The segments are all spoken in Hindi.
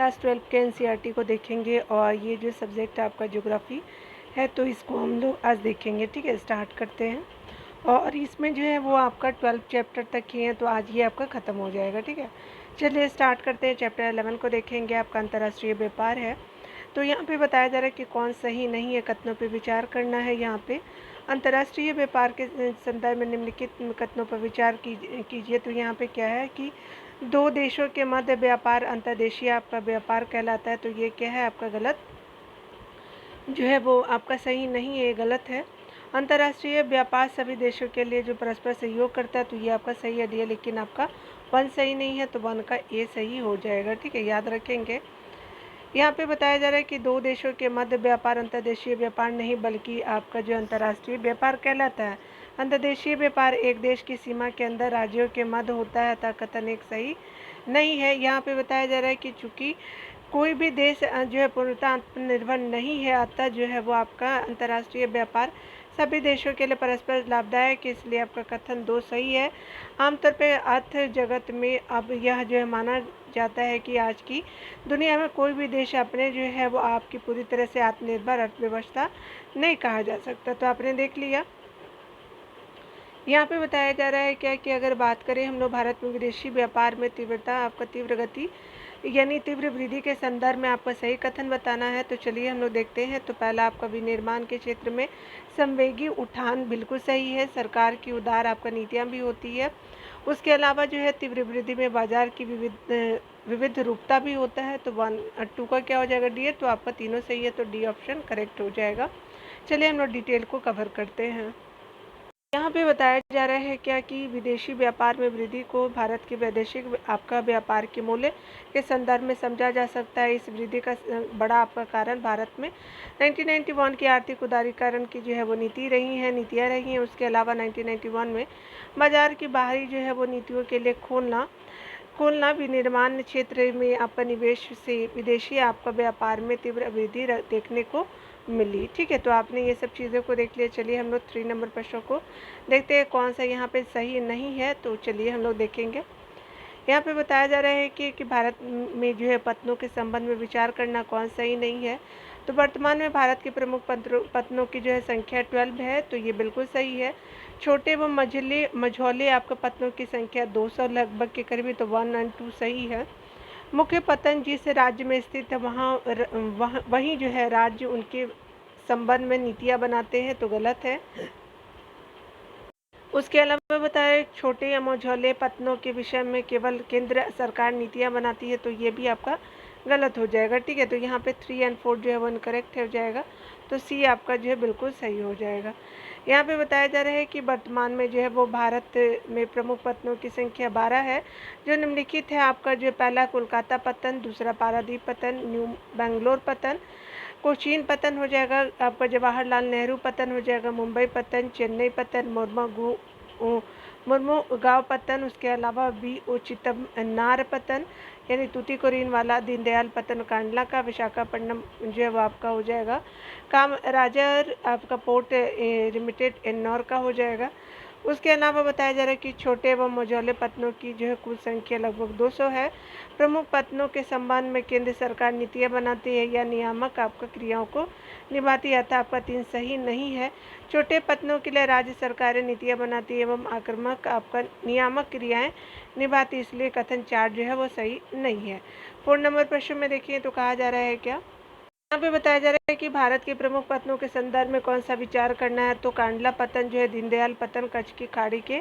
क्लास 12 के एनसीईआरटी को देखेंगे और ये जो सब्जेक्ट आपका ज्योग्राफी है तो इसको हम लोग आज देखेंगे। ठीक है, स्टार्ट करते हैं। और इसमें जो है वो आपका 12 चैप्टर तक ही है, तो आज ये आपका ख़त्म हो जाएगा। ठीक है, चलिए स्टार्ट करते हैं। चैप्टर 11 को देखेंगे, आपका अंतर्राष्ट्रीय व्यापार है। तो यहाँ पे बताया जा रहा है कि कौन सही नहीं है, कथनों पे विचार करना है। यहाँ पे अंतर्राष्ट्रीय व्यापार के संदर्भ में निम्नलिखित कथनों पर विचार कीजिए। तो यहाँ पे क्या है कि दो देशों के मध्य व्यापार अंतर्देशीय आपका व्यापार कहलाता है। तो ये क्या है आपका गलत जो है वो आपका सही नहीं है, ये गलत है। अंतर्राष्ट्रीय व्यापार सभी देशों के लिए जो परस्पर सहयोग करता है, तो ये आपका सही है डी है, लेकिन आपका वन सही नहीं है, तो वन का ए सही हो जाएगा। ठीक है, याद रखेंगे। यहाँ पे बताया जा रहा है कि दो देशों के मध्य व्यापार अंतर्देशीय व्यापार नहीं बल्कि आपका जो अंतर्राष्ट्रीय व्यापार कहलाता है। अंतर्देशीय व्यापार एक देश की सीमा के अंदर राज्यों के मध्य होता है, अतः कथन एक सही नहीं है। यहाँ पे बताया जा रहा है कि चूंकि कोई भी देश जो है पूर्णतः आत्मनिर्भर नहीं है, अतः जो है वो आपका अंतर्राष्ट्रीय व्यापार सभी देशों के लिए परस्पर लाभदायक है, इसलिए आपका कथन 2 सही है। आमतौर पे अर्थ जगत में अब यह जो है माना जाता है कि आज की दुनिया में कोई भी देश अपने जो है वो आपकी पूरी तरह से आत्मनिर्भर अर्थव्यवस्था नहीं कहा जा सकता। तो आपने देख लिया। यहाँ पे बताया जा रहा है क्या कि अगर बात करें हम लोग भारत में विदेशी व्यापार में तीव्रता आपका तीव्र गति यानी तीव्र वृद्धि के संदर्भ में आपका सही कथन बताना है। तो चलिए हम लोग देखते हैं। तो पहला आपका विनिर्माण के क्षेत्र में संवेगी उठान बिल्कुल सही है। सरकार की उदार आपका नीतियाँ भी होती है। उसके अलावा जो है तीव्र वृद्धि में बाजार की विविध रूपता भी होता है। तो 1 2 का क्या हो जाएगा डी है, तो आपका तीनों सही है, तो डी ऑप्शन करेक्ट हो जाएगा। चलिए हम लोग डिटेल को कवर करते हैं। यहाँ पे बताया जा रहा है क्या कि विदेशी व्यापार में वृद्धि को भारत के वैदेशिक आपका व्यापार के मूल्य के संदर्भ में समझा जा सकता है। इस वृद्धि का बड़ा आपका कारण भारत में 1991 की आर्थिक उदारीकरण की जो है वो नीतियाँ रही हैं। उसके अलावा 1991 में बाजार की बाहरी जो है वो नीतियों के लिए खोलना विनिर्माण क्षेत्र में आपका निवेश से विदेशी आपका व्यापार में तीव्र वृद्धि देखने को मिली। ठीक है, तो आपने ये सब चीज़ों को देख लिया। चलिए हम लोग 3 नंबर प्रश्नों को देखते हैं कौन सा यहाँ पे सही नहीं है। तो चलिए हम लोग देखेंगे। यहाँ पे बताया जा रहा है कि भारत में जो है पत्नों के संबंध में विचार करना कौन सही नहीं है। तो वर्तमान में भारत के प्रमुख पत्नों की जो है संख्या 12 है, तो ये बिल्कुल सही है। छोटे व मझौले आपका पत्नों की संख्या 200 लगभग के करीब, तो 1 और 2 सही है। मुख्य पतन जिस राज्य में स्थित है वहीं जो है राज्य उनके संबंध में नीतियाँ बनाते हैं, तो गलत है। उसके अलावा बताया छोटे या मझौले पतनों के विषय में केवल केंद्र सरकार नीतियाँ बनाती है, तो ये भी आपका गलत हो जाएगा। ठीक है, तो यहाँ पे 3 और 4 जो है वो इनकरेक्ट हो जाएगा, तो सी आपका जो है बिल्कुल सही हो जाएगा। यहाँ पे बताया जा रहा है कि वर्तमान में जो है वो भारत में प्रमुख पत्तनों की संख्या 12 है, जो निम्नलिखित है। आपका जो पहला कोलकाता पत्तन, दूसरा पारादीप पत्तन, न्यू बेंगलोर पत्तन, कोचीन पतन हो जाएगा, आपका जवाहरलाल नेहरू पतन हो जाएगा, मुंबई पतन, चेन्नई पतन, मुर्मुगांव पतन, उसके अलावा बी ओ चिदम्बरम पतन यानी तूतीकोरिन वाला, दीनदयाल पतन कांडला का, विशाखापट्टनम जो है वो आपका हो जाएगा, कामराजर आपका पोर्ट लिमिटेड एन्नौर का हो जाएगा। उसके अलावा बताया जा रहा है कि छोटे व मझौले पत्तनों की जो है कुल संख्या लगभग 200 है। प्रमुख पत्तनों के संबंध में केंद्र सरकार नीतियाँ बनाती है या नियामक आपका क्रियाओं को निभाती है, अतः आपका 3 सही नहीं है। छोटे पत्तनों के लिए राज्य सरकारें नीतियाँ बनाती है एवं आक्रामक आपका नियामक क्रियाएं निभाती, इसलिए कथन 4 जो है वो सही नहीं है। 4 नंबर प्रश्न में देखिए तो कहा जा रहा है क्या, यहाँ पे बताया जा रहा है कि भारत के प्रमुख पत्तनों के संदर्भ में कौन सा विचार करना है। तो कांडला पतन जो है दीनदयाल पतन कच्छ की खाड़ी के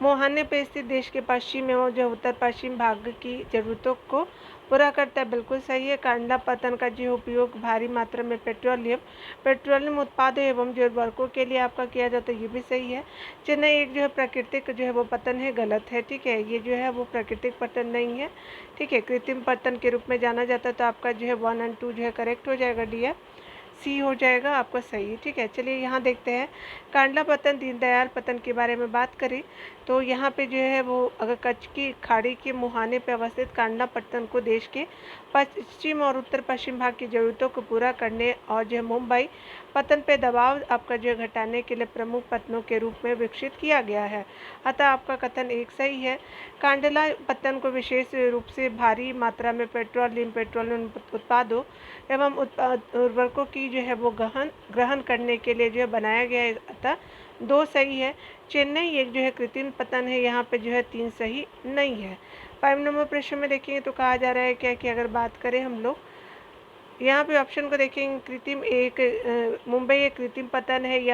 मोहाने पे स्थित देश के पश्चिम एवं जो उत्तर पश्चिम भाग की जरूरतों को पूरा करता है, बिल्कुल सही है। कांडला पतन का जो उपयोग भारी मात्रा में पेट्रोलियम उत्पादों एवं जो उर्वरकों के लिए आपका किया जाता है, ये भी सही है। चेन्नई एक जो है प्राकृतिक जो है वो पतन है, गलत है। ठीक है, ये जो है वो प्राकृतिक पतन नहीं है, ठीक है, कृत्रिम पतन के रूप में जाना जाता है, तो आपका जो है 1 और 2 जो है करेक्ट हो जाएगा डी है। सी हो जाएगा आपका सही। ठीक है, चलिए यहाँ देखते हैं कांडला पत्तन दीनदयाल पत्तन के बारे में बात करें तो यहाँ पे जो है वो अगर कच्छ की खाड़ी के मुहाने पे अवस्थित कांडला पत्तन को देश के पश्चिम और उत्तर पश्चिम भाग की ज़रूरतों को पूरा करने और जो है मुंबई पतन पे दबाव आपका जो है घटाने के लिए प्रमुख पत्तनों के रूप में विकसित किया गया है। अतः आपका कथन एक सही है। कांडला पत्तन को विशेष रूप से भारी मात्रा में पेट्रोलियम उत्पादों एवं उर्वरकों की जो है वो ग्रहण करने के लिए जो है बनाया गया है। अतः 2 सही है। चेन्नई एक जो है कृत्रिम पतन है, यहाँ पे जो है 3 सही नहीं है। 5 नंबर प्रश्न में देखेंगे तो कहा जा रहा है क्या कि अगर बात करें हम लोग यहाँ पे ऑप्शन को देखेंगे, मुंबई एक कृत्रिम पतन है,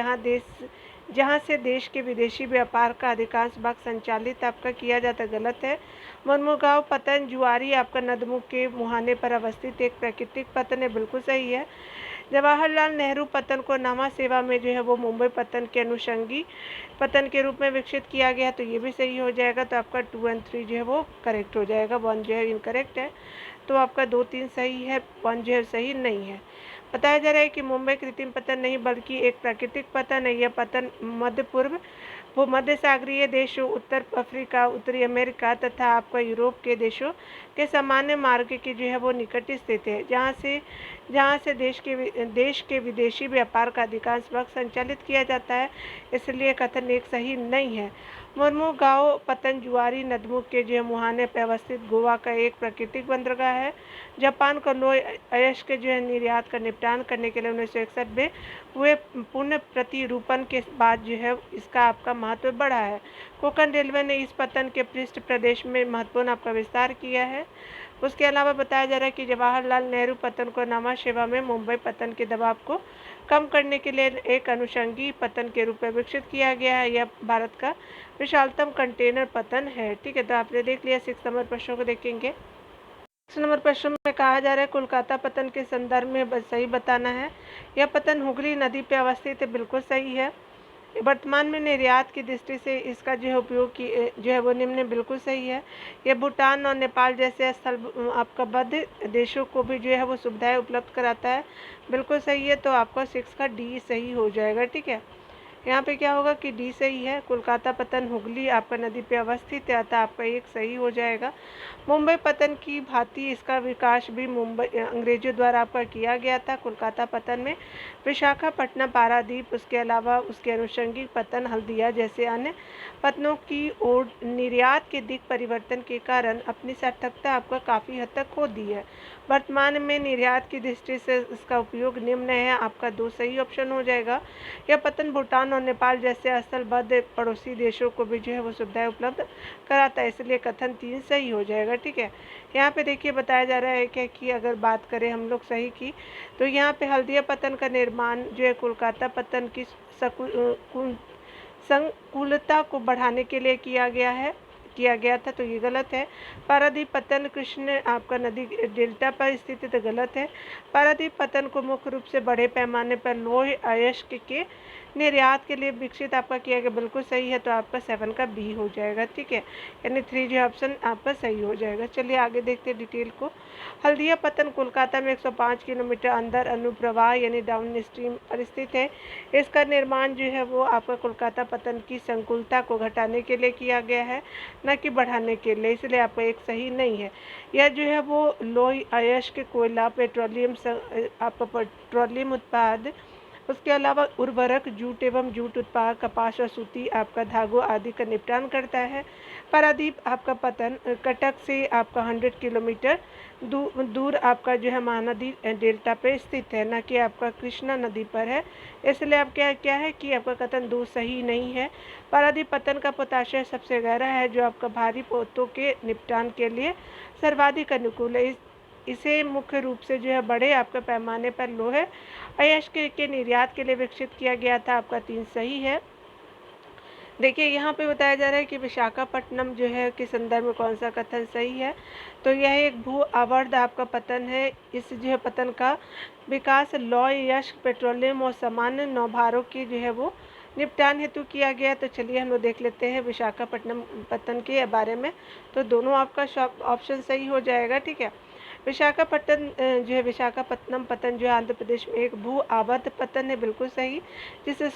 जहाँ से देश के विदेशी व्यापार का अधिकांश भाग संचालित आपका किया जाता गलत है। मनमुगांव पतन जुआरी आपका नदमुख के मुहाने पर अवस्थित एक प्राकृतिक पतन है, बिल्कुल सही है। जवाहरलाल नेहरू पतन को नामा सेवा में जो है वो मुंबई पतन के अनुषंगी पतन के रूप में विकसित किया गया, तो ये भी सही हो जाएगा। तो आपका 2 और 3 जो है वो करेक्ट हो जाएगा, 1 जो है इनकरेक्ट है। तो आपका 2, 3 सही है, 1 जो है सही नहीं है। बताया जा रहा है कि मुंबई कृत्रिम पतन नहीं बल्कि एक प्राकृतिक पतन है। यह पतन भूमध्य सागरीय देशों, उत्तर अफ्रीका, उत्तरी अमेरिका तथा आपका यूरोप के देशों के सामान्य मार्ग के जो है वो निकट स्थित है, जहाँ से देश के विदेशी व्यापार का अधिकांश भाग संचालित किया जाता है, इसलिए कथन एक सही नहीं है। मुर्मुगांव पतन जुआरी नदमुख के जो मुहाने पर अवस्थित गोवा का एक प्राकृतिक बंदरगाह है। जापान को लोह अयस्क के जो है निर्यात का निपटान करने के लिए 1961 में हुए पुनः प्रतिरूपण के बाद जो है इसका आपका महत्व बढ़ा है। कोंकण रेलवे ने इस पतन के पृष्ठ प्रदेश में महत्वपूर्ण आपका विस्तार किया है। उसके अलावा बताया जा रहा है कि जवाहरलाल नेहरू पतन को नामा सेवा में मुंबई पतन के दबाव को कम करने के लिए एक अनुषंगी पतन के रूप में विकसित किया गया है। यह भारत का विशालतम कंटेनर पतन है। ठीक है, तो आपने देख लिया। 6 नंबर प्रश्नों को देखेंगे। 6 नंबर प्रश्न में कहा जा रहा है कोलकाता पतन के संदर्भ में सही बताना है। यह पतन हुगली नदी पर अवस्थित है, बिल्कुल सही है। वर्तमान में निर्यात की दृष्टि से इसका जो है उपयोग की जो है वो निम्न, बिल्कुल सही है। यह भूटान और नेपाल जैसे स्थल आपका बद्ध देशों को भी जो है वो सुविधाएं उपलब्ध कराता है, बिल्कुल सही है। तो आपका 6 का डी सही हो जाएगा। ठीक है, यहाँ पे क्या होगा कि डी सही है। कोलकाता पतन हुगली आपका नदी पे अवस्थित है, अतः आपका 1 सही हो जाएगा। मुंबई पतन की भांति इसका विकास भी अंग्रेजों द्वारा आपका किया गया था। कोलकाता पतन में विशाखापट्टनम, पारादीप, उसके अलावा उसके अनुषंगिक पतन हल्दिया जैसे अन्य पतनों की ओर निर्यात के दिक परिवर्तन के कारण अपनी सार्थकता आपका काफ़ी हद तक खो दी है। वर्तमान में निर्यात की दृष्टि से इसका उपयोग निम्न है, आपका 2 सही ऑप्शन हो जाएगा। यह पतन भूटान और नेपाल जैसे स्थलबद्ध पड़ोसी देशों को भी जो है वो सुविधाएं उपलब्ध कराता है, इसलिए कथन 3 सही हो जाएगा। ठीक है, यहाँ पे देखिए बताया जा रहा है क्या कि अगर बात करें हम लोग सही की तो यहाँ पे हल्दिया पतन का निर्माण जो है कोलकाता पतन की संकुलता को बढ़ाने के लिए किया गया था, तो ये गलत है। पारादीप पतन कृष्ण आपका नदी डेल्टा पर स्थित है, तो गलत है। पारादीप पतन को मुख्य रूप से बड़े पैमाने पर लौह अयस्क के निर्यात के लिए विकसित आपका किया गया, बिल्कुल सही है। तो आपका 7 का बी हो जाएगा। ठीक है, यानी 3 जो ऑप्शन आपका सही हो जाएगा। चलिए आगे देखते हैं डिटेल को। हल्दिया पतन कोलकाता में 105 किलोमीटर अंदर अनुप्रवाह यानी डाउन स्ट्रीम पर स्थित है। इसका निर्माण जो है वो आपका कोलकाता पतन की संकुलता को घटाने के लिए किया गया है, न कि बढ़ाने के लिए, इसलिए आपका 1 सही नहीं है। यह जो है वो लोह अयस्क, कोयला, पेट्रोलियम उत्पाद, उसके अलावा उर्वरक, जूट एवं जूट उत्पाद, कपास और सूती आपका धागों आदि का निपटान करता है। पारादीप आपका पतन कटक से आपका 100 किलोमीटर दूर आपका जो है महानदी डेल्टा पे स्थित है, न कि आपका कृष्णा नदी पर है, इसलिए आप क्या है कि आपका कथन 2 सही नहीं है। पारादीप पतन का पोताशय सबसे गहरा है, जो आपका भारी पोतों के निपटान के लिए सर्वाधिक अनुकूल है। इसे मुख्य रूप से जो है बड़े आपके पैमाने पर लोहे अयस्क के निर्यात के लिए विकसित किया गया था, आपका 3 सही है। देखिए यहाँ पे बताया जा रहा है कि विशाखापट्टनम जो है के संदर्भ में कौन सा कथन सही है, तो यह एक भू आवर्ध आपका पतन है। इस जो है पतन का विकास लौह अयस्क, पेट्रोलियम और सामान्य नौभारों की जो है वो निपटान हेतु किया गया। तो चलिए हम लोग देख लेते हैं विशाखापट्टनम पतन के बारे में, तो दोनों आपका ऑप्शन सही हो जाएगा। ठीक है, विशाखापट्टनम जो है विशाखापत्तनम पतन जो है आंध्र प्रदेश में एक भू आवर्त पतन है, बिल्कुल सही, जिसे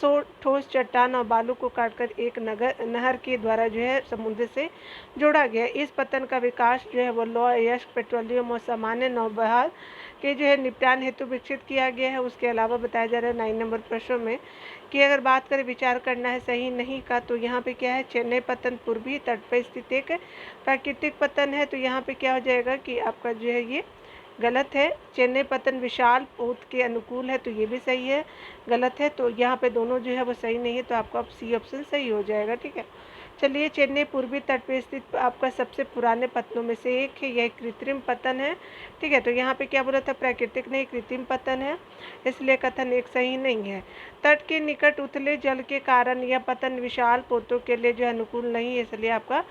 ठोस चट्टान और बालू को काटकर एक नहर के द्वारा जो है समुद्र से जोड़ा गया। इस पतन का विकास जो है वो लौह अयस्क पेट्रोलियम और सामान्य नौबहार के जो है निपटान हेतु विकसित किया गया है। उसके अलावा बताया जा रहा है 9 नंबर प्रश्न में कि अगर बात करें विचार करना है सही नहीं का, तो यहाँ पे क्या है, चेन्नई पतन पूर्वी तट पर स्थित एक प्राकृतिक पतन है। तो यहाँ पे क्या हो जाएगा कि आपका जो है ये गलत है। चेन्नई पतन विशाल पोत के अनुकूल है, तो ये भी सही है, गलत है। तो यहाँ पे दोनों जो है वो सही नहीं है, तो आपका सी ऑप्शन सही हो जाएगा। ठीक है, चलिए, चेन्नई पूर्वी तट पर स्थित आपका सबसे पुराने पतनों में से एक है, यह कृत्रिम पतन है। ठीक है, तो यहाँ पे क्या बोला था, प्राकृतिक नहीं कृत्रिम पतन है, इसलिए कथन एक सही नहीं है। तट के निकट उथले जल के कारण यह पतन विशाल पोतों के लिए जो अनुकूल नहीं है, इसलिए आपका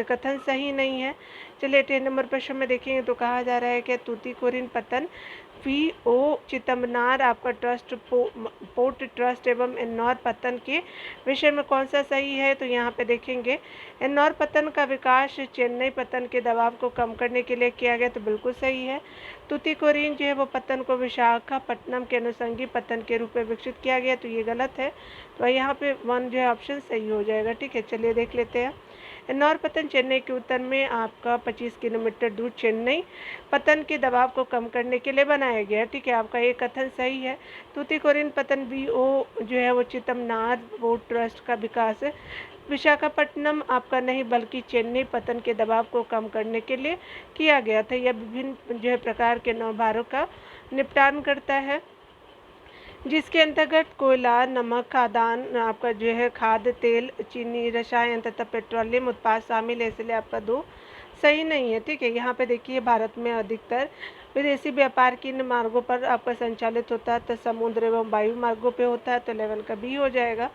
कथन सही नहीं है। चलिए 10 नंबर प्रश्न में देखेंगे तो कहा जा रहा है कि तूतीकोरिन पतन VO चितमनार आपका ट्रस्ट पोर्ट ट्रस्ट एवं एन्नौर पतन के विषय में कौन सा सही है। तो यहाँ पे देखेंगे एन्नौर पतन का विकास चेन्नई पतन के दबाव को कम करने के लिए किया गया, तो बिल्कुल सही है। तूतीकोरिन जो है वो पतन को विशाखापट्टनम के अनुषंगी पतन के रूप में विकसित किया गया, तो ये गलत है। तो यहाँ पे 1 जो है ऑप्शन सही हो जाएगा। ठीक है, चलिए देख लेते हैं। एन्नौर पतन चेन्नई के उत्तर में आपका 25 किलोमीटर दूर चेन्नई पतन के दबाव को कम करने के लिए बनाया गया। ठीक है, आपका ये कथन सही है। तूतीकोरिन पतन VO जो है वो चितमनार पोर्ट ट्रस्ट का विकास है, विशाखापट्टनम आपका नहीं बल्कि चेन्नई पतन के दबाव को कम करने के लिए किया गया था। यह विभिन्न जो है प्रकार के नौभारों का निपटान करता है, जिसके अंतर्गत कोयला, नमक, खाद्यान्न आपका जो है खाद्य तेल, चीनी, रसायन तथा पेट्रोलियम उत्पाद शामिल है, इसलिए आपका 2 सही नहीं है। ठीक है, यहाँ पे देखिए भारत में अधिकतर विदेशी व्यापार किन मार्गों पर आपका संचालित होता है, तो समुद्र एवं वायु मार्गों पे होता है, तो 11 का B हो जाएगा।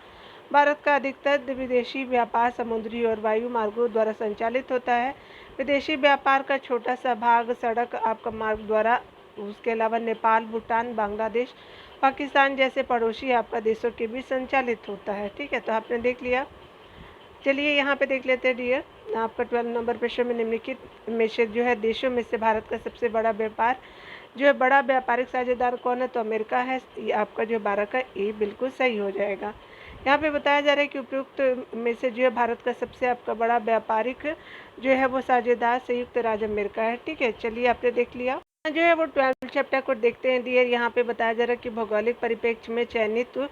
भारत का अधिकतर विदेशी व्यापार समुद्री और वायु मार्गों द्वारा संचालित होता है। विदेशी व्यापार का छोटा सा भाग सड़क आपका मार्ग द्वारा, उसके अलावा नेपाल, भूटान, बांग्लादेश, पाकिस्तान जैसे पड़ोसी आपका देशों के बीच संचालित होता है। ठीक है, तो आपने देख लिया। चलिए यहाँ पे देख लेते हैं डियर, आपका 12 नंबर प्रश्न में निम्नलिखित में से जो है देशों में से भारत का सबसे बड़ा व्यापार जो है बड़ा व्यापारिक साझेदार कौन है, तो अमेरिका है। ये आपका जो 12 का A बिल्कुल सही हो जाएगा। यहाँ पे बताया जा रहा है कि उपयुक्त में से जो है भारत का सबसे आपका बड़ा व्यापारिक जो है वो साझेदार संयुक्त राज्य अमेरिका है। ठीक है, चलिए आपने देख लिया। जो है वो 12 चैप्टर को देखते हैं डियर। यहाँ पे बताया जा रहा है कि भौगोलिक परिप्रेक्ष्य में चयनित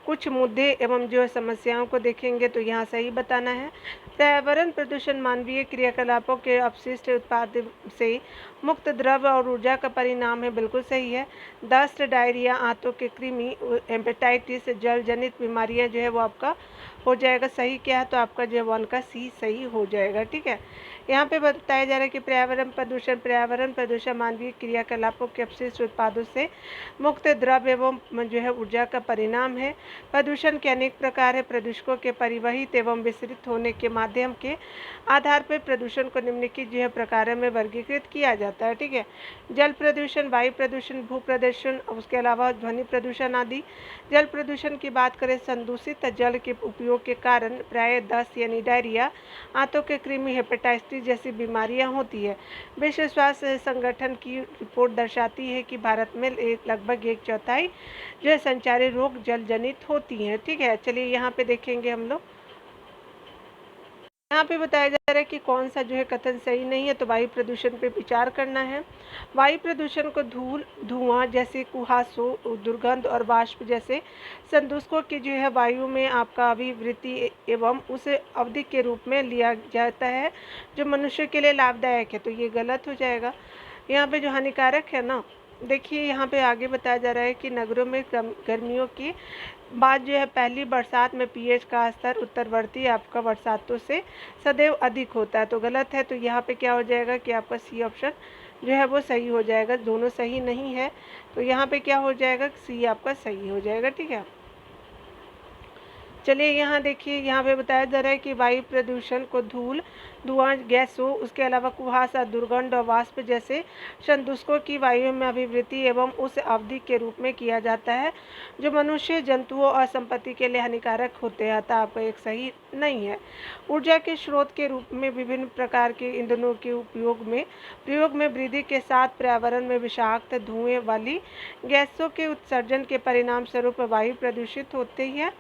कुछ मुद्दे एवं जो समस्याओं को देखेंगे, तो यहाँ सही बताना है। पर्यावरण प्रदूषण मानवीय क्रियाकलापों के अपशिष्ट उत्पाद से मुक्त द्रव्य और ऊर्जा का परिणाम है, बिल्कुल सही है। दस्त, डायरिया, आंतों के कृमि, हेपेटाइटिस, जल जनित बीमारियाँ जो है वो आपका हो जाएगा सही। क्या है, तो आपका जो 1 का C सही हो जाएगा। ठीक है, यहाँ पे बताया जा रहा है कि पर्यावरण प्रदूषण मानवीय क्रियाकलापों के अपशिष्ट उत्पादों से मुक्त द्रव्य एवं जो है ऊर्जा का परिणाम है। प्रदूषण के अनेक प्रकार है। प्रदूषकों के परिवहित एवं विस्तृत होने के माध्यम के आधार पर प्रदूषण को निम्नलिखित जो है प्रकारों में वर्गीकृत किया जाता है। ठीक है, जल प्रदूषण, वायु प्रदूषण, भू प्रदूषण, उसके अलावा ध्वनि प्रदूषण आदि। जल प्रदूषण की बात करें, संदूषित जल के उपयोग के कारण प्राय दस्त यानी डायरिया, आंतों के कृमि, हेपेटाइटिस जैसी बीमारियां होती है। विश्व स्वास्थ्य संगठन की रिपोर्ट दर्शाती है कि भारत में लगभग 1/4 जो है संचारी रोग जल जनित होती हैं। ठीक है, चलिए यहाँ पे देखेंगे हम लोग। यहाँ पे बताया जा रहा है कि कौन सा जो है कथन सही नहीं है, तो वायु प्रदूषण पे विचार करना है। वायु प्रदूषण को धूल, धुआं जैसे कुहासों, दुर्गंध और वाष्प जैसे संदूषकों की जो है वायु में आपका अभिवृत्ति एवं उस अवधि के रूप में लिया जाता है जो मनुष्य के लिए लाभदायक है, तो ये गलत हो जाएगा। यहाँ पे जो हानिकारक है ना, देखिए यहाँ पे आगे बताया जा रहा है कि नगरों में गर्मियों की बाद जो है पहली बरसात में pH का स्तर उत्तरवर्ती आपका बरसातों से सदैव अधिक होता है, तो गलत है। तो यहाँ पे क्या हो जाएगा कि आपका C ऑप्शन जो है वो सही हो जाएगा। दोनों सही नहीं है, तो यहाँ पे क्या हो जाएगा, C आपका सही हो जाएगा। ठीक है, चलिए यहाँ देखिए, यहाँ पे बताया जा रहा है कि वायु प्रदूषण को धूल, धुआं गैस हो, उसके अलावा कुहासा, दुर्गंध और वाष्प जैसे संदूषकों की वायु में अभिवृद्धि एवं उस अवधि के रूप में किया जाता है जो मनुष्य, जंतुओं और संपत्ति के लिए हानिकारक होते हैं, अतः आपका एक सही नहीं है। ऊर्जा के स्रोत के रूप में विभिन्न प्रकार के ईंधनों के प्रयोग में वृद्धि के साथ पर्यावरण में विषाक्त धुएं वाली गैसों के उत्सर्जन के परिणाम स्वरूप वायु प्रदूषित होते हैं।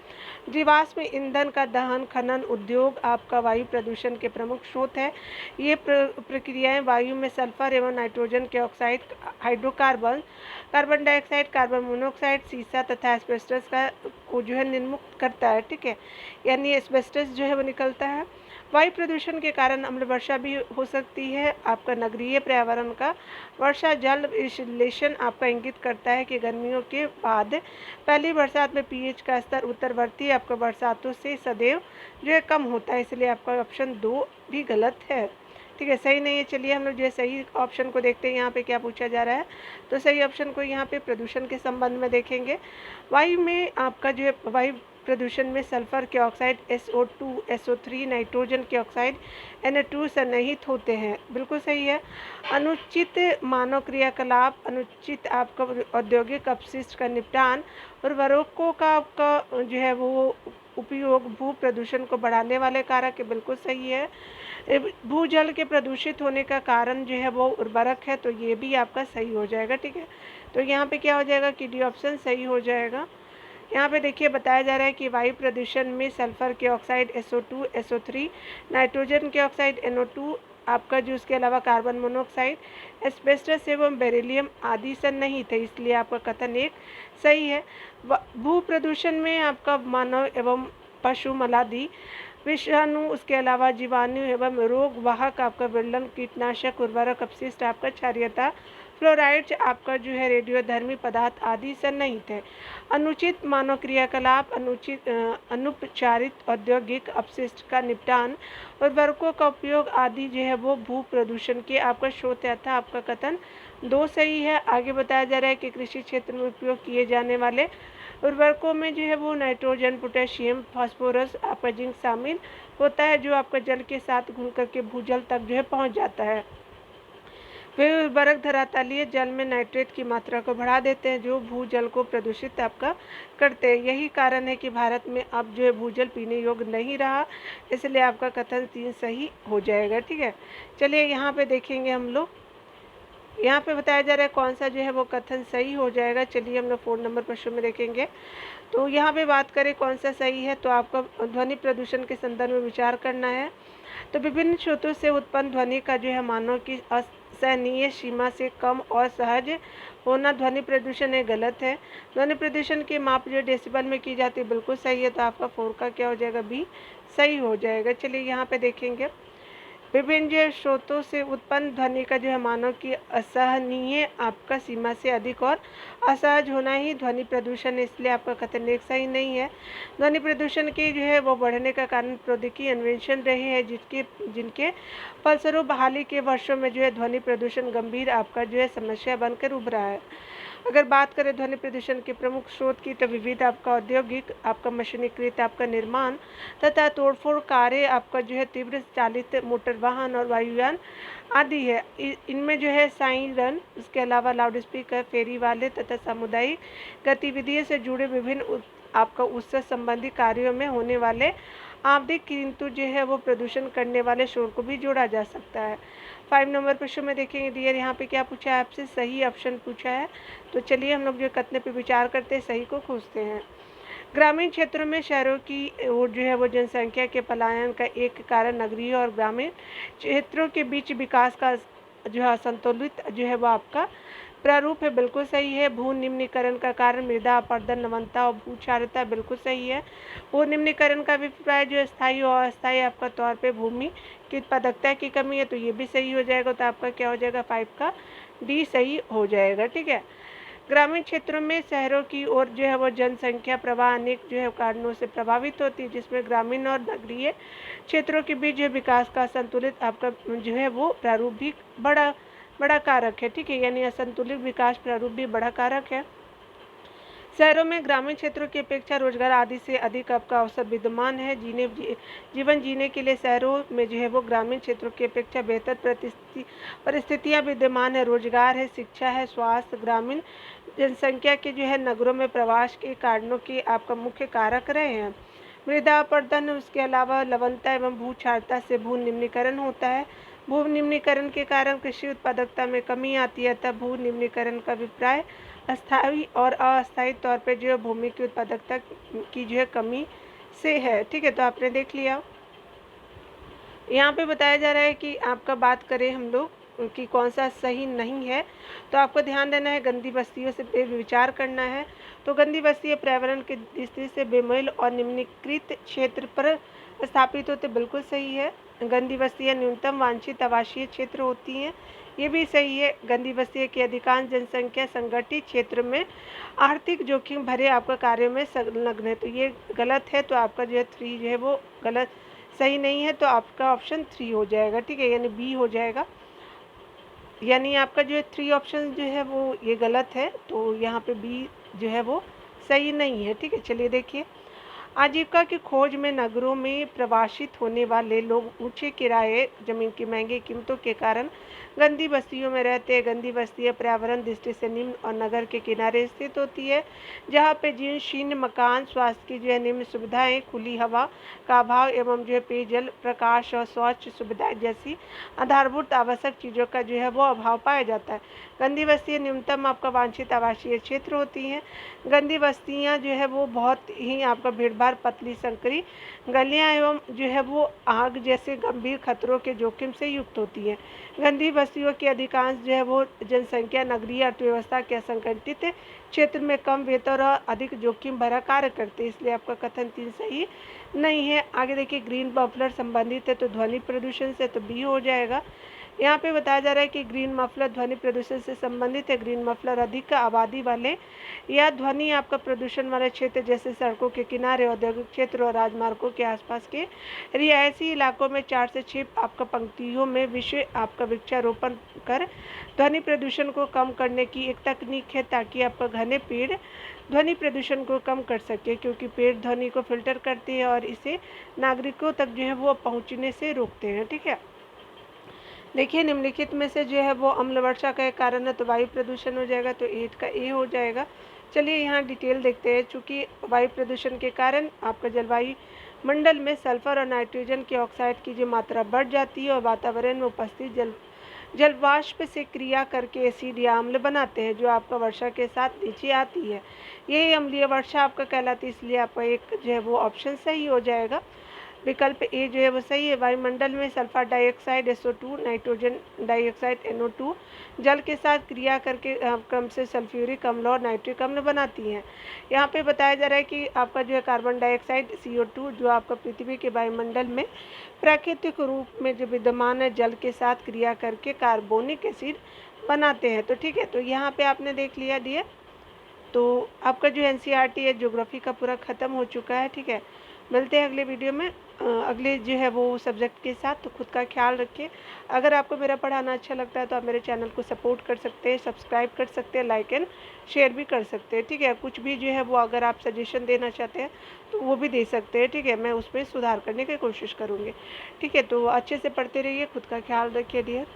जीवाश्म ईंधन का दहन खनन उद्योग आपका वायु प्रदूषण के प्रमुख स्रोत है। ये प्रक्रियाएं वायु में सल्फर एवं नाइट्रोजन के oxide, hydrocarbon, carbon dioxide, carbon monoxide, सीसा तथा एस्बेस्टस का को जो है निर्मुक्त करता है। ठीक है, यानी एस्बेस्टस जो है वो निकलता है। वायु प्रदूषण के कारण अम्ल वर्षा भी हो सकती है। आपका नगरीय पर्यावरण का वर्षा जल विश्लेषण आपका इंगित करता है कि गर्मियों के बाद पहली बरसात में पीएच का स्तर उत्तरवर्ती आपका बरसातों से सदैव जो है कम होता है, इसलिए आपका ऑप्शन 2 भी गलत है। ठीक है, सही नहीं है। चलिए हम लोग जो है सही ऑप्शन को देखते हैं, यहाँ पे क्या पूछा जा रहा है। तो सही ऑप्शन को यहाँ पे प्रदूषण के संबंध में देखेंगे। वायु में आपका जो है वायु प्रदूषण में सल्फर के ऑक्साइड SO2, SO3, नाइट्रोजन के ऑक्साइड Na2 सन्निहित होते हैं। बिल्कुल सही है। अनुचित मानव क्रियाकलाप, अनुचित आपका औद्योगिक अपशिष्ट का निपटान, उर्वरकों का आपका जो है वो उपयोग भू प्रदूषण को बढ़ाने वाले कारक है। बिल्कुल सही है। भूजल के प्रदूषित होने का कारण जो है वो उर्वरक है, तो ये भी आपका सही हो जाएगा। ठीक है, तो यहाँ पे क्या हो जाएगा कि डी ऑप्शन सही हो जाएगा। यहाँ पे देखिए बताया जा रहा है कि वायु प्रदूषण में सल्फर के ऑक्साइड SO2, SO3, नाइट्रोजन के ऑक्साइड NO2, आपका जो उसके अलावा कार्बन मोनोऑक्साइड, एस्बेस्टस एवं बेरिलियम आदि सन्निहित है, इसलिए आपका कथन एक सही है। भू प्रदूषण में आपका मानव एवं पशु मलादि विषाणु, उसके अलावा जीवाणु एवं रोग वाहक आपका विरलन, कीटनाशक, उर्वरक अपशिष्ट आपका क्षारीयता, फ्लोराइड आपका जो है रेडियोधर्मी पदार्थ आदि सन्निहित है। अनुचित मानव क्रियाकलाप, अनुपचारित औद्योगिक अपशिष्ट का निपटान, उर्वरकों का उपयोग आदि जो है वो भू प्रदूषण के आपका स्रोत था। आपका कथन 2 सही है। आगे बताया जा रहा है कि कृषि क्षेत्र में उपयोग किए जाने वाले उर्वरकों में जो है वो नाइट्रोजन, पोटेशियम, फास्फोरस, आपका जिंक शामिल होता है, जो आपका जल के साथ घुल करके भूजल तक जो है पहुँच जाता है। वे उर्वरक धरातलीय जल में नाइट्रेट की मात्रा को बढ़ा देते हैं, जो भूजल को प्रदूषित आपका करते हैं। यही कारण है कि भारत में अब जो है भूजल पीने योग्य नहीं रहा, इसलिए आपका कथन 3 सही हो जाएगा। ठीक है, चलिए यहाँ पे देखेंगे हम लोग। यहाँ पे बताया जा रहा है कौन सा जो है वो कथन सही हो जाएगा। चलिए हम लोग 4 नंबर प्रश्न में देखेंगे। तो यहाँ पे बात करें कौन सा सही है, तो आपका ध्वनि प्रदूषण के संदर्भ में विचार करना है। तो विभिन्न स्रोतों से उत्पन्न ध्वनि का जो है मानव की असहनीय सीमा से कम और सहज होना ध्वनि प्रदूषण है, गलत है। ध्वनि प्रदूषण की माप जो डेसिबल में की जाती है, बिल्कुल सही है। तो आपका 4 का क्या हो जाएगा, बी सही हो जाएगा। चलिए यहाँ पे देखेंगे। विभिन्न जो स्रोतों से उत्पन्न ध्वनि का जो है मानव की असहनीय आपका सीमा से अधिक और असहज होना ही ध्वनि प्रदूषण है, इसलिए आपका कथन एक सही नहीं है। ध्वनि प्रदूषण के जो है वो बढ़ने का कारण प्रौद्योगिकी अन्वेषण रहे हैं, जिनके फलस्वरूप हाल ही के वर्षों में जो है ध्वनि प्रदूषण गंभीर आपका जो है समस्या बनकर उभरा है। अगर बात करें ध्वनि प्रदूषण के प्रमुख स्रोत की, तो विविध आपका औद्योगिक, आपका मशीनीकृत आपका निर्माण तथा तोड़फोड़ कार्य, आपका जो है तीव्र चालित मोटर वाहन और वायुयान आदि है। इनमें जो है साइरन, उसके अलावा लाउड स्पीकर, फेरी वाले तथा सामुदायिक गतिविधियों से जुड़े विभिन्न आपका उत्सव संबंधी कार्यों में होने वाले आवधिक किंतु जो है वो प्रदूषण करने वाले शोर को भी जोड़ा जा सकता है। 5 नंबर प्रश्न में देखेंगे डियर, यहाँ पे क्या पूछा है आपसे, सही ऑप्शन पूछा है। तो चलिए हम लोग जो कथन पे विचार करते हैं, सही को खोजते हैं। ग्रामीण क्षेत्रों में शहरों की ओर जो है वो जनसंख्या के पलायन का एक कारण नगरीय और ग्रामीण क्षेत्रों के बीच विकास का जो है असंतुलित जो है वो आपका प्रारूप है, बिल्कुल सही है। भू निम्नीकरण का कारण मृदा अपरदन, नमनता और भू क्षारता, बिल्कुल सही है। भू निम्नीकरण का अभिप्राय जो स्थायी और अस्थायी आपका तौर पे भूमि की उत्पादकता की कमी है, तो ये भी सही हो जाएगा। तो आपका क्या हो जाएगा, 5 का डी सही हो जाएगा। ठीक है, ग्रामीण क्षेत्रों में शहरों की ओर जो है वो जनसंख्या प्रवाह अनेक जो है कारणों से प्रभावित होती है, जिसमें ग्रामीण और नगरीय क्षेत्रों के बीच जो विकास का असंतुलित आपका जो है वो प्रारूप भी बड़ा कारक है। ठीक है, यानी असंतुलित विकास प्रारूप भी बड़ा कारक है। शहरों में ग्रामीण क्षेत्रों की अपेक्षा रोजगार आदि से अधिक आपका अवसर विद्यमान है। जीवन जीने के लिए शहरों में जो है वो ग्रामीण क्षेत्रों की अपेक्षा बेहतर परिस्थितियाँ विद्यमान है। रोजगार है, शिक्षा है, स्वास्थ्य। ग्रामीण जनसंख्या के जो है नगरों में प्रवास के कारणों के आपका मुख्य कारक रहे हैं। मृदा अपरदन, उसके अलावा लवणता एवं भू क्षारता से भू निम्नीकरण होता है। भू निम्नीकरण के कारण कृषि उत्पादकता में कमी आती है। तब भू निम्नीकरण का अभिप्राय अस्थायी और अस्थायी तौर पे जो है भूमि की उत्पादकता की जो है कमी से है। ठीक है, तो आपने देख लिया। यहाँ पे बताया जा रहा है कि आपका बात करें हम लोग कि कौन सा सही नहीं है, तो आपको ध्यान देना है गंदी बस्तियों से पे विचार करना है। तो गंदी बस्तियाँ पर्यावरण की दृष्टि से बेमेल और निम्नीकृत क्षेत्र पर स्थापित होते, बिल्कुल सही है। गंदी बस्तियाँ न्यूनतम वांछित आवासीय क्षेत्र होती हैं, ये भी सही है। गंदी बस्तियों की अधिकांश जनसंख्या संगठित क्षेत्र में आर्थिक जोखिम भरे आपका कार्यों में संलग्न है, तो ये गलत है। तो आपका जो है 3 जो है वो गलत सही नहीं है, तो आपका ऑप्शन 3 हो जाएगा। ठीक है, यानी बी हो जाएगा। यानी आपका जो है 3 ऑप्शन जो है वो ये गलत है, तो यहाँ पे बी जो है वो सही नहीं है। ठीक है, चलिए देखिए। आजीविका की खोज में नगरों में प्रवासित होने वाले लोग ऊंचे किराए, जमीन की महंगी कीमतों के कारण गंदी बस्तियों में रहते हैं। गंदी बस्तियां पर्यावरण दृष्टि से निम्न और नगर के किनारे स्थित होती है, जहाँ पे जीर्ण शीर्ण मकान, स्वास्थ्य की जो है निम्न सुविधाएं, खुली हवा का अभाव एवं जो है पेयजल, प्रकाश और स्वच्छ सुविधाएं जैसी आधारभूत आवश्यक चीज़ों का जो है वो अभाव पाया जाता है। गंदी बस्तियाँ न्यूनतम आपका वांछित आवासीय क्षेत्र होती हैं। गंदी बस्तियाँ जो है वो बहुत ही आपका भीड़भाड़, पतली संकरी गलियाँ एवं जो है वो आग जैसे गंभीर खतरों के जोखिम से युक्त होती हैं। गंदी बस्तियों की अधिकांश जो है वो जनसंख्या नगरीय अर्थव्यवस्था के असंगठित क्षेत्र में कम वेतन और अधिक जोखिम भरा कार्य करते हैं, इसलिए आपका कथन 3 सही नहीं है। आगे देखिए, ग्रीन मफलर संबंधित है तो ध्वनि प्रदूषण से, तो बी हो जाएगा। यहाँ पे बताया जा रहा है कि ग्रीन मफलर ध्वनि प्रदूषण से संबंधित है। ग्रीन मफलर अधिक आबादी वाले या ध्वनि आपका प्रदूषण वाले क्षेत्र जैसे सड़कों के किनारे, औद्योगिक क्षेत्र और राजमार्गों के आसपास के रिहायशी इलाकों में 4 से 6 आपका पंक्तियों में विषय आपका वृक्षारोपण कर ध्वनि प्रदूषण को कम करने की एक तकनीक है, ताकि आपका घने पेड़ ध्वनि प्रदूषण को कम कर सके, क्योंकि पेड़ ध्वनि को फिल्टर करते हैं और इसे नागरिकों तक जो है वो पहुँचने से रोकते हैं। ठीक है, देखिए निम्नलिखित में से जो है वो अम्ल वर्षा का एक कारण है, तो वायु प्रदूषण हो जाएगा, तो 8 का ए हो जाएगा। चलिए यहाँ डिटेल देखते हैं। चूँकि वायु प्रदूषण के कारण आपका जलवायु मंडल में सल्फर और नाइट्रोजन के ऑक्साइड की जो मात्रा बढ़ जाती है और वातावरण में उपस्थित जलवाष्प से क्रिया करके एसिड या अम्ल बनाते हैं, जो आपका वर्षा के साथ नीचे आती है। यही अम्लीय वर्षा आपका कहलाती है, इसलिए आपका एक जो है वो ऑप्शन सही हो जाएगा। विकल्प ए जो है वो सही है। वायुमंडल में sulphur dioxide SO2, nitrogen dioxide NO2 जल के साथ क्रिया करके क्रम से सल्फ्यूरिक अम्ल और नाइट्रिक अम्ल बनाती हैं। यहाँ पे बताया जा रहा है कि आपका जो है कार्बन डाइऑक्साइड CO2 जो आपका पृथ्वी के वायुमंडल में प्राकृतिक रूप में जो विद्यमान है, जल के साथ क्रिया करके कार्बोनिक एसिड बनाते हैं। तो ठीक है, तो यहाँ पे आपने देख लिया डियर। तो आपका जो NCERT है ज्योग्राफी का पूरा ख़त्म हो चुका है। ठीक है, मिलते हैं अगले वीडियो में अगले जो है वो सब्जेक्ट के साथ। तो खुद का ख्याल रखिए। अगर आपको मेरा पढ़ाना अच्छा लगता है तो आप मेरे चैनल को सपोर्ट कर सकते हैं, सब्सक्राइब कर सकते हैं, लाइक एंड शेयर भी कर सकते हैं। ठीक है, कुछ भी जो है वो अगर आप सजेशन देना चाहते हैं तो वो भी दे सकते हैं। ठीक है, मैं उसमें सुधार करने की कोशिश करूँगी। ठीक है, तो अच्छे से पढ़ते रहिए, खुद का ख्याल रखिए डियर।